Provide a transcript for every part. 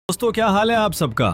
दोस्तों, क्या हाल है आप सबका?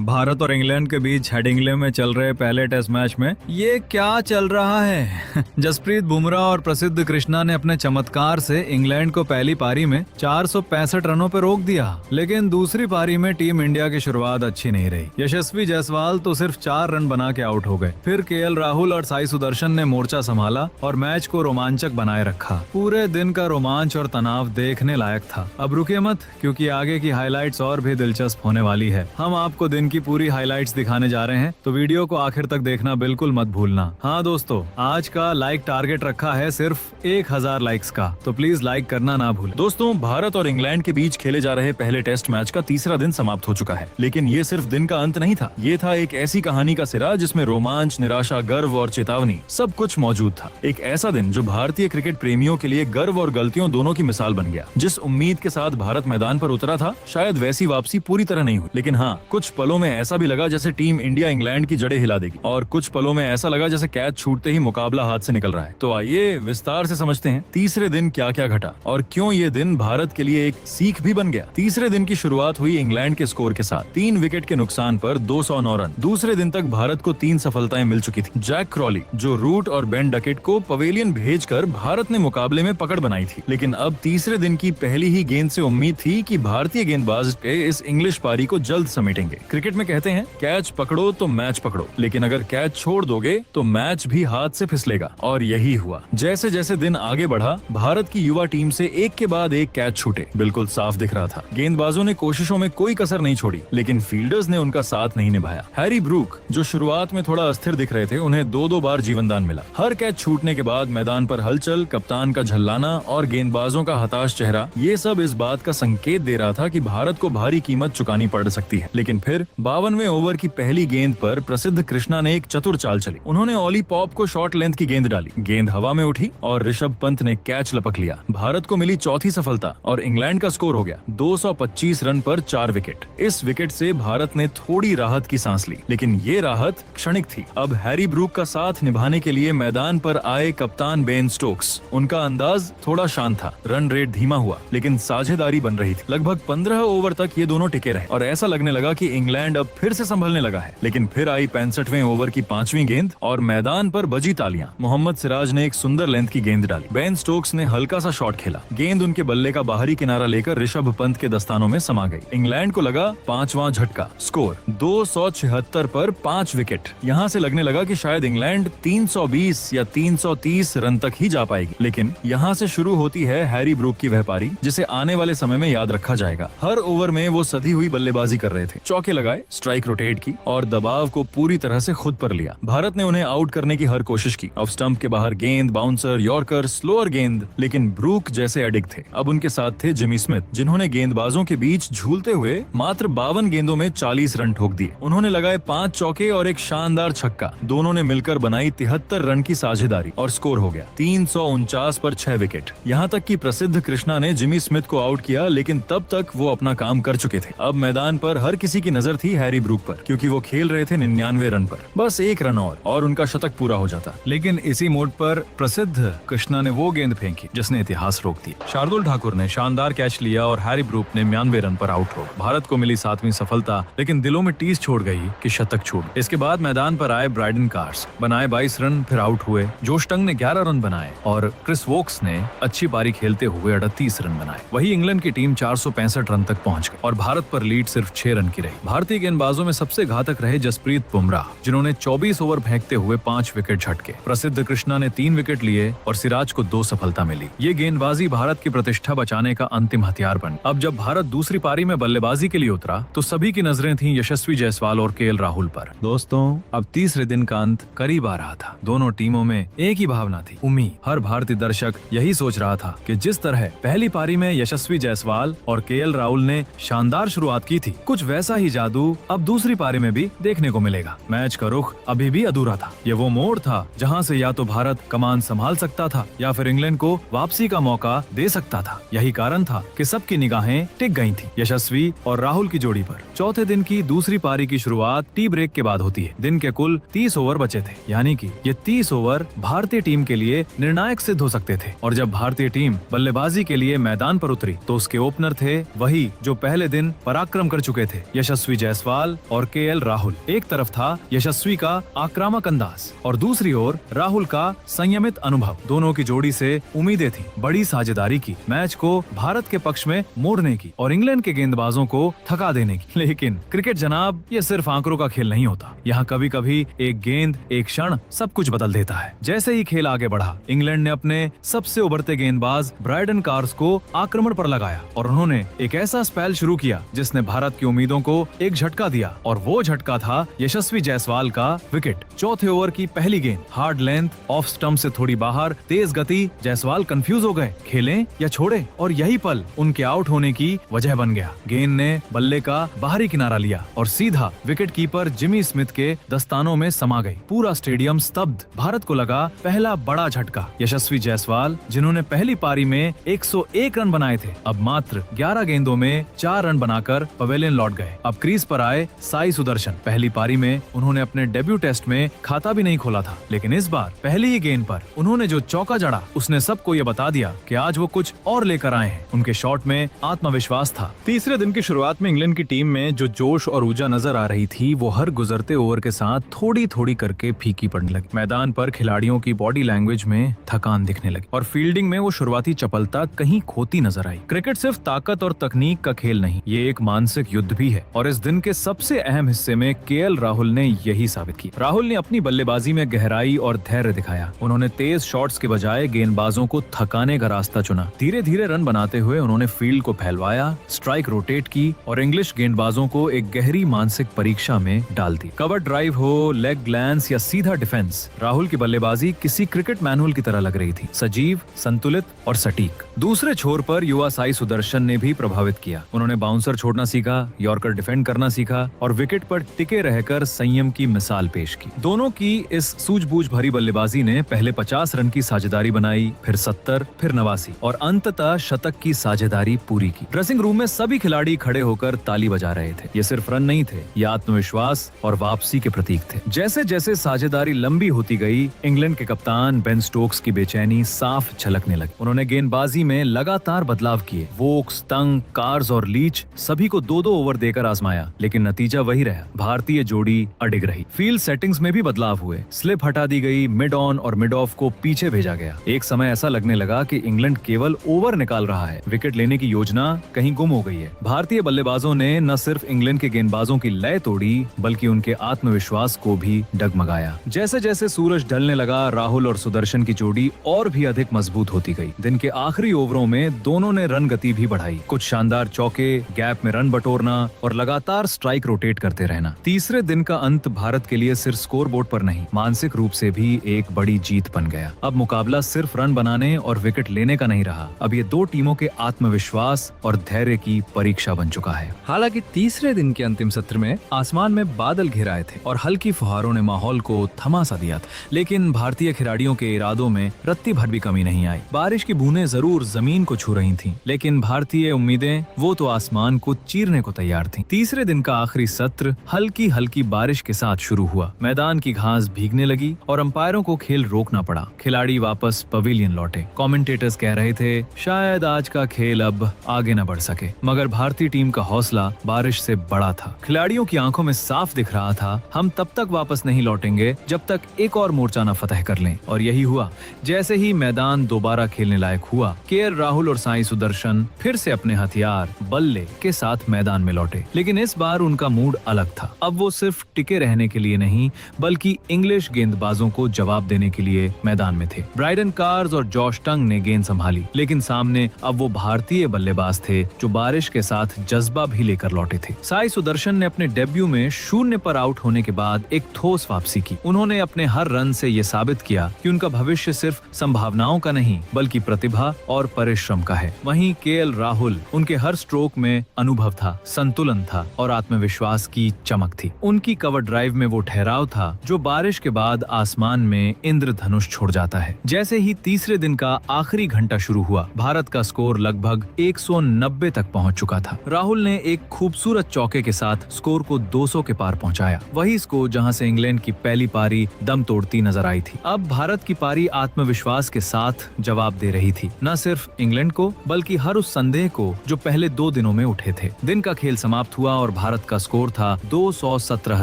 भारत और इंग्लैंड के बीच हेडिंग्ले में चल रहे पहले टेस्ट मैच में ये क्या चल रहा है? जसप्रीत बुमराह और प्रसिद्ध कृष्णा ने अपने चमत्कार से इंग्लैंड को पहली पारी में 465 रनों पर रोक दिया, लेकिन दूसरी पारी में टीम इंडिया की शुरुआत अच्छी नहीं रही। यशस्वी जायसवाल तो सिर्फ 4 रन बना के आउट हो गए। फिर केएल राहुल और साई सुदर्शन ने मोर्चा संभाला और मैच को रोमांचक बनाए रखा। पूरे दिन का रोमांच और तनाव देखने लायक था। अब रुकिए मत, क्योंकि आगे की हाईलाइट्स और भी दिलचस्प होने वाली है। हम आपको दिन की पूरी हाइलाइट्स दिखाने जा रहे हैं, तो वीडियो को आखिर तक देखना बिल्कुल मत भूलना। हाँ दोस्तों, आज का लाइक टारगेट रखा है सिर्फ 1000 लाइक्स का, तो प्लीज लाइक करना ना भूलें। दोस्तों, भारत और इंग्लैंड के बीच खेले जा रहे पहले टेस्ट मैच का तीसरा दिन समाप्त हो चुका है, लेकिन ये सिर्फ दिन का अंत नहीं था। ये था एक ऐसी कहानी का सिरा जिसमें रोमांच, निराशा, गर्व और चेतावनी सब कुछ मौजूद था। एक ऐसा दिन जो भारतीय क्रिकेट प्रेमियों के लिए गर्व और गलतियों दोनों की मिसाल बन गया। जिस उम्मीद के साथ भारत मैदान पर उतरा था, शायद वैसी वापसी पूरी तरह नहीं हुई, लेकिन हाँ, कुछ पलों में ऐसा भी लगा जैसे टीम इंडिया इंग्लैंड की जड़ें हिला देगी, और कुछ पलों में ऐसा लगा जैसे कैच छूटते ही मुकाबला हाथ से निकल रहा है। तो आइए विस्तार से समझते हैं तीसरे दिन क्या क्या घटा और क्यों ये दिन भारत के लिए एक सीख भी बन गया। तीसरे दिन की शुरुआत हुई इंग्लैंड के स्कोर के साथ। 3 विकेट के नुकसान पर 209 रन। दूसरे दिन तक भारत को 3 सफलताएं मिल चुकी थी। जैक क्रॉली, जो रूट और बेन डकेट को पवेलियन भेजकर भारत ने मुकाबले में पकड़ बनाई थी, लेकिन अब तीसरे दिन की पहली ही गेंद से उम्मीद थी कि भारतीय गेंदबाज इस इंग्लिश पारी को जल्द समेटेंगे। क्रिकेट में कहते हैं, कैच पकड़ो तो मैच पकड़ो, लेकिन अगर कैच छोड़ दोगे तो मैच भी हाथ से फिसलेगा, और यही हुआ। जैसे जैसे दिन आगे बढ़ा, भारत की युवा टीम से एक के बाद एक कैच छूटे, बिल्कुल साफ दिख रहा था। गेंदबाजों ने कोशिशों में कोई कसर नहीं छोड़ी, लेकिन फील्डर्स ने उनका साथ नहीं निभाया। हैरी ब्रूक, जो शुरुआत में थोड़ा अस्थिर दिख रहे थे, उन्हें 2-2 बार जीवनदान मिला। हर कैच छूटने के बाद मैदान पर हलचल, कप्तान का झल्लाना और गेंदबाजों का हताश चेहरा, ये सब इस बात का संकेत दे रहा था कि भारत को भारी कीमत चुकानी पड़ सकती है। लेकिन फिर 52वें ओवर की पहली गेंद पर प्रसिद्ध कृष्णा ने एक चतुर चाल चली। उन्होंने ओली पॉप को शॉर्ट लेंथ की गेंद डाली, गेंद हवा में उठी और ऋषभ पंत ने कैच लपक लिया। भारत को मिली चौथी सफलता और इंग्लैंड का स्कोर हो गया 225 रन पर 4 विकेट। इस विकेट से भारत ने थोड़ी राहत की सांस ली, लेकिन ये राहत क्षणिक थी। अब हैरी ब्रूक का साथ निभाने के लिए मैदान पर आए कप्तान बेन स्टोक्स। उनका अंदाज थोड़ा शांत था, रन रेट धीमा हुआ, लेकिन साझेदारी बन रही थी। लगभग 15 ओवर तक ये दोनों टिके रहे और ऐसा लगने लगा कि इंग्लैंड अब फिर से संभलने लगा है। लेकिन फिर आई 65वें ओवर की 5वीं गेंद और मैदान पर बजी तालियां। मोहम्मद सिराज ने एक सुंदर लेंथ की गेंद डाली। बेन स्टोक्स ने हल्का सा शॉट खेला, गेंद उनके बल्ले का बाहरी किनारा लेकर ऋषभ पंत के दस्तानों में समा गई। इंग्लैंड को लगा 5वां झटका। स्कोर 276 पर 5 विकेट। यहाँ से लगने लगा कि शायद इंग्लैंड 320 या 330 रन तक ही जा पाएगी, लेकिन यहाँ से शुरू होती है हैरी ब्रूक की वह पारी जिसे आने वाले समय में याद रखा जाएगा। हर ओवर में वो सधी हुई बल्लेबाजी कर रहे थे, चौके लगाए, स्ट्राइक रोटेट की और दबाव को पूरी तरह से खुद पर लिया। भारत ने उन्हें आउट करने की हर कोशिश की। ऑफ स्टंप के बाहर गेंद, बाउंसर, यॉर्कर, स्लोअर गेंद, लेकिन ब्रूक जैसे एडिक्ट थे। अब उनके साथ थे जिमी स्मिथ, जिन्होंने गेंदबाजों के बीच झूलते हुए मात्र 52 गेंदों में 40 रन ठोक दिए। उन्होंने लगाए 5 चौके और एक शानदार छक्का। दोनों ने मिलकर बनाई 73 रन की साझेदारी और स्कोर हो गया 349 पर 6 विकेट। यहाँ तक कि प्रसिद्ध कृष्णा ने जिमी स्मिथ को आउट किया, लेकिन तब तक वो अपना काम कर चुके थे। अब मैदान पर हर किसी की नजर थी हैरी ब्रूक पर, क्योंकि वो खेल रहे थे 99 रन पर। बस 1 रन और उनका शतक पूरा हो जाता। लेकिन इसी मोड पर प्रसिद्ध कृष्णा ने वो गेंद फेंकी जिसने इतिहास रोक दिया। शार्दुल ठाकुर ने शानदार कैच लिया और हैरी ब्रूक ने 99 रन पर आउट हो। भारत को मिली 7वीं सफलता, लेकिन दिलों में टीस छोड़ गई कि शतक छूट। इसके बाद मैदान पर आए ब्राइडन कार्स, बनाए 22 रन, फिर आउट हुए। जोश टंग ने 11 रन बनाए और क्रिस वोक्स ने अच्छी पारी खेलते हुए 38 रन बनाए। वही इंग्लैंड की टीम 465 रन तक पहुंच गई और भारत पर लीड सिर्फ 6 रन की रही। भारतीय गेंदबाजों में सबसे घातक रहे जसप्रीत बुमराह, जिन्होंने 24 ओवर फेंकते हुए 5 विकेट झटके। प्रसिद्ध कृष्णा ने 3 विकेट लिए और सिराज को 2 सफलता मिली। ये गेंदबाजी भारत की प्रतिष्ठा बचाने का अंतिम हथियार बनी। अब जब भारत दूसरी पारी में बल्लेबाजी के लिए उतरा, तो सभी की नजरें थीं यशस्वी जायसवाल और केएल राहुल पर। दोस्तों, अब तीसरे दिन का अंत करीब आ रहा था। दोनों टीमों में एक ही भावना थी, उम्मीद। हर भारतीय दर्शक यही सोच रहा था कि जिस तरह पहली पारी में यशस्वी जायसवाल और केएल राहुल ने शानदार शुरुआत की थी, कुछ वैसा ही जादू अब दूसरी पारी में भी देखने को मिलेगा। मैच का रुख अभी भी अधूरा था। ये वो मोड़ था जहां से या तो भारत कमान संभाल सकता था या फिर इंग्लैंड को वापसी का मौका दे सकता था। यही कारण था कि सबकी निगाहें टिक गई थी यशस्वी और राहुल की जोड़ी पर। चौथे दिन की दूसरी पारी की शुरुआत टी ब्रेक के बाद होती है। दिन के कुल 30 ओवर बचे थे, यानी कि ये 30 ओवर भारतीय टीम के लिए निर्णायक सिद्ध हो सकते थे। और जब भारतीय टीम बल्लेबाजी के लिए मैदान पर उतरी, तो उसके ओपनर थे वही जो पहले दिन दिन पराक्रम कर चुके थे, यशस्वी जायसवाल और केएल राहुल। एक तरफ था यशस्वी का आक्रामक अंदाज और दूसरी ओर राहुल का संयमित अनुभव। दोनों की जोड़ी से उम्मीदें थी बड़ी साझेदारी की, मैच को भारत के पक्ष में मोड़ने की और इंग्लैंड के गेंदबाजों को थका देने की। लेकिन क्रिकेट जनाब, ये सिर्फ आंकड़ों का खेल नहीं होता। यहाँ कभी कभी एक गेंद, एक क्षण सब कुछ बदल देता है। जैसे ही खेल आगे बढ़ा, इंग्लैंड ने अपने सबसे उभरते गेंदबाज ब्रायडन कार्स को आक्रमण पर लगाया और उन्होंने एक ऐसा स्पेल शुरू किया जिसने भारत की उम्मीदों को एक झटका दिया और वो झटका था यशस्वी जायसवाल का विकेट। चौथे ओवर की पहली गेंद, हार्ड लेंथ, ऑफ स्टंप से थोड़ी बाहर, तेज गति। जायसवाल कंफ्यूज हो गए, खेलें या छोड़े, और यही पल उनके आउट होने की वजह बन गया। गेंद ने बल्ले का बाहरी किनारा लिया और सीधा विकेट कीपर जिमी स्मिथ के दस्तानों में समा गई। पूरा स्टेडियम स्तब्ध। भारत को लगा पहला बड़ा झटका। यशस्वी जायसवाल, जिन्होंने पहली पारी में 101 रन बनाए थे, अब मात्र 11 गेंदों में 4 रन बनाकर पवेलियन लौट गए। अब क्रीज पर आए साई सुदर्शन। पहली पारी में उन्होंने अपने डेब्यू टेस्ट में खाता भी नहीं खोला था, लेकिन इस बार पहली ही गेंद पर उन्होंने जो चौका जड़ा, उसने सबको ये बता दिया कि आज वो कुछ और लेकर आए हैं। उनके शॉट में आत्मविश्वास था। तीसरे दिन की शुरुआत में इंग्लैंड की टीम में जो जोश और ऊर्जा नजर आ रही थी, वो हर गुजरते ओवर के साथ थोड़ी थोड़ी करके फीकी पड़ने लगी। मैदान पर खिलाड़ियों की बॉडी लैंग्वेज में थकान दिखने लगी और फील्डिंग में वो शुरुआती चपलता कहीं खोती नजर आई। क्रिकेट सिर्फ ताकत और तकनीक का खेल नहीं, ये एक मानसिक युद्ध भी है और इस दिन के सबसे अहम हिस्से में केएल राहुल ने यही साबित किया। राहुल ने अपनी बल्लेबाजी में गहराई और धैर्य दिखाया। उन्होंने तेज शॉट्स के बजाय गेंदबाजों को थकाने का रास्ता चुना। धीरे धीरे रन बनाते हुए उन्होंने फील्ड को फैलवाया, स्ट्राइक रोटेट की और इंग्लिश गेंदबाजों को एक गहरी मानसिक परीक्षा में डाल दी। कवर ड्राइव हो, लेग ग्लैंस या सीधा डिफेंस, राहुल की बल्लेबाजी किसी क्रिकेट मैनुअल की तरह लग रही थी, सजीव, संतुलित और सटीक। दूसरे छोर पर युवा साई सुदर्शन ने भी प्रभावित किया। उन्होंने बाउंसर छोड़ना सीखा, यॉर्कर डिफेंड करना सीखा और विकेट पर टिके रहकर संयम की मिसाल पेश की। दोनों की इस सूझबूझ भरी बल्लेबाजी ने पहले 50 रन की साझेदारी बनाई, फिर 70, फिर 89 और अंततः शतक की साझेदारी पूरी की। ड्रेसिंग रूम में सभी खिलाड़ी खड़े होकर ताली बजा रहे थे। ये सिर्फ रन नहीं थे, ये आत्मविश्वास और वापसी के प्रतीक थे। जैसे जैसे साझेदारी लंबी होती गई, इंग्लैंड के कप्तान बेन स्टोक्स की बेचैनी साफ झलकने लगी। उन्होंने गेंदबाजी में लगातार बदलाव किए। वोक्स, तंग, कार्स और लीच सभी को 2-2 ओवर देकर आजमाया, लेकिन नतीजा वही रहा। भारतीय जोड़ी अडिग रही। फील्ड सेटिंग्स में भी बदलाव हुए। स्लिप हटा दी गई, मिड ऑन और मिड ऑफ को पीछे भेजा गया। एक समय ऐसा लगने लगा कि इंग्लैंड केवल ओवर निकाल रहा है, विकेट लेने की योजना कहीं गुम हो गई है। भारतीय बल्लेबाजों ने न सिर्फ इंग्लैंड के गेंदबाजों की लय तोड़ी, बल्कि उनके आत्मविश्वास को भी डगमगाया। जैसे जैसे सूरज ढलने लगा, राहुल और सुदर्शन की जोड़ी और भी अधिक मजबूत होती गई। दिन के आखिरी ओवरों में दोनों ने रन गति भी बढ़ाई। कुछ शानदार चौके, गैप में रन बटोरना और लगातार स्ट्राइक रोटेट करते रहना। तीसरे दिन का अंत भारत के लिए सिर्फ स्कोरबोर्ड पर नहीं, मानसिक रूप से भी एक बड़ी जीत बन गया। अब मुकाबला सिर्फ रन बनाने और विकेट लेने का नहीं रहा, अब ये दो टीमों के आत्मविश्वास और धैर्य की परीक्षा बन चुका है। हालांकि तीसरे दिन के अंतिम सत्र में आसमान में बादल घिराए थे और हल्की फुहारों ने माहौल को थमा सा दिया था, लेकिन भारतीय खिलाड़ियों के इरादों में रत्ती भर भी कमी नहीं आई। बारिश की बूंदें जरूर जमीन को छू रही थीं, लेकिन भारतीय उम्मीदें वो तो आसमान को चीरने को तैयार थीं। तीसरे दिन का आखिरी सत्र हल्की हल्की बारिश के साथ शुरू हुआ। मैदान की घास भीगने लगी और अंपायरों को खेल रोकना पड़ा। खिलाड़ी वापस पवेलियन लौटे। कमेंटेटर्स कह रहे थे शायद आज का खेल अब आगे न बढ़ सके, मगर भारतीय टीम का हौसला बारिश से बड़ा था। खिलाड़ियों की आंखों में साफ दिख रहा था, हम तब तक वापस नहीं लौटेंगे जब तक एक और मोर्चा न फतह कर लें। और यही हुआ। जैसे ही मैदान दोबारा खेलने लायक हुआ, केएल राहुल और साई सुदर्शन फिर से अपने हथियार बल्ले के साथ मैदान में लौटे। लेकिन इस बार उनका मूड अलग था। अब वो सिर्फ टिके रहने के लिए नहीं, बल्कि इंग्लिश गेंदबाजों को जवाब देने के लिए मैदान में थे। ब्रायडन कार्स और जॉश टंग ने गेंद संभाली, लेकिन सामने अब वो भारतीय बल्लेबाज थे जो बारिश के साथ जज्बा भी लेकर लौटे थे। साई सुदर्शन ने अपने डेब्यू में 0 पर आउट होने के बाद एक ठोस वापसी की। उन्होंने अपने हर रन से ये साबित किया कि उनका भविष्य सिर्फ संभावनाओं का नहीं, बल्कि प्रतिभा और परिश्रम का है। वहीं केएल राहुल, उनके हर स्ट्रोक में अनुभव था, संतुलन था और आत्मविश्वास की चमक थी। उनकी कवर ड्राइव में वो ठहराव था जो बारिश के बाद आसमान में इंद्रधनुष छोड़ जाता है। जैसे ही तीसरे दिन का आखिरी घंटा शुरू हुआ, भारत का स्कोर लगभग 190 तक पहुंच चुका था। राहुल ने एक खूबसूरत चौके के साथ स्कोर को 200 के पार पहुंचाया। वही स्कोर जहां से इंग्लैंड की पहली पारी दम तोड़ती नजर आई थी। अब भारत की पारी आत्मविश्वास के साथ जवाब दे रही थी, न सिर्फ इंग्लैंड को, बल्कि हर उस संदेह को जो पहले 2 दिनों में उठे थे। दिन का खेल समाप्त हुआ और भारत का स्कोर था 217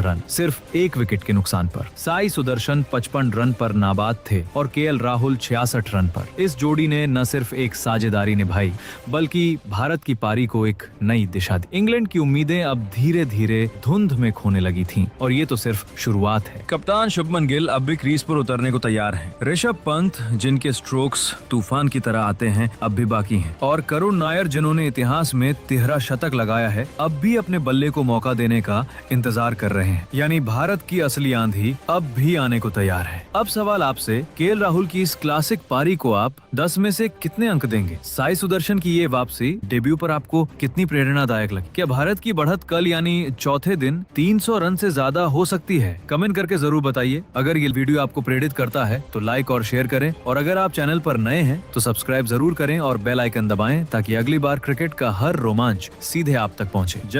रन, सिर्फ 1 विकेट के नुकसान पर। साई सुदर्शन 55 रन पर नाबाद थे और केएल राहुल 66 रन पर। इस जोड़ी ने न सिर्फ एक साझेदारी निभाई बल्कि भारत की पारी को एक नई दिशा दी। इंग्लैंड की उम्मीदें अब धीरे धीरे धुंध में खोने लगी थीं और ये तो सिर्फ शुरुआत है। कप्तान शुभमन गिल अब भी क्रीज पर उतरने को तैयार हैं। ऋषभ पंत जिनके स्ट्रोक्स तूफान की तरह आते हैं अब भी बाकी हैं और करुण नायर जिन्होंने इतिहास में 13 शतक लगाया है अब भी अपने बल्ले को मौका देने का इंतजार कर रहे हैं। यानी भारत की असली आंधी अब भी आने को तैयार है। अब सवाल आपसे, केएल राहुल की इस क्लासिक पारी को आप 10 में से कितने अंक देंगे? साई सुदर्शन की ये वापसी डेब्यू पर आपको कितनी प्रेरणादायक लगी? क्या भारत की बढ़त कल यानी चौथे दिन 300 रन से ज्यादा हो सकती है? कमेंट करके जरूर बताइए। अगर ये वीडियो आपको प्रेरित करता है तो लाइक और शेयर करें और अगर आप चैनल पर नए हैं तो सब्सक्राइब जरूर करें और बेल आइकन दबाएं ताकि अगली बार क्रिकेट का हर रोमांच सीधे आप तक पहुंचे। जय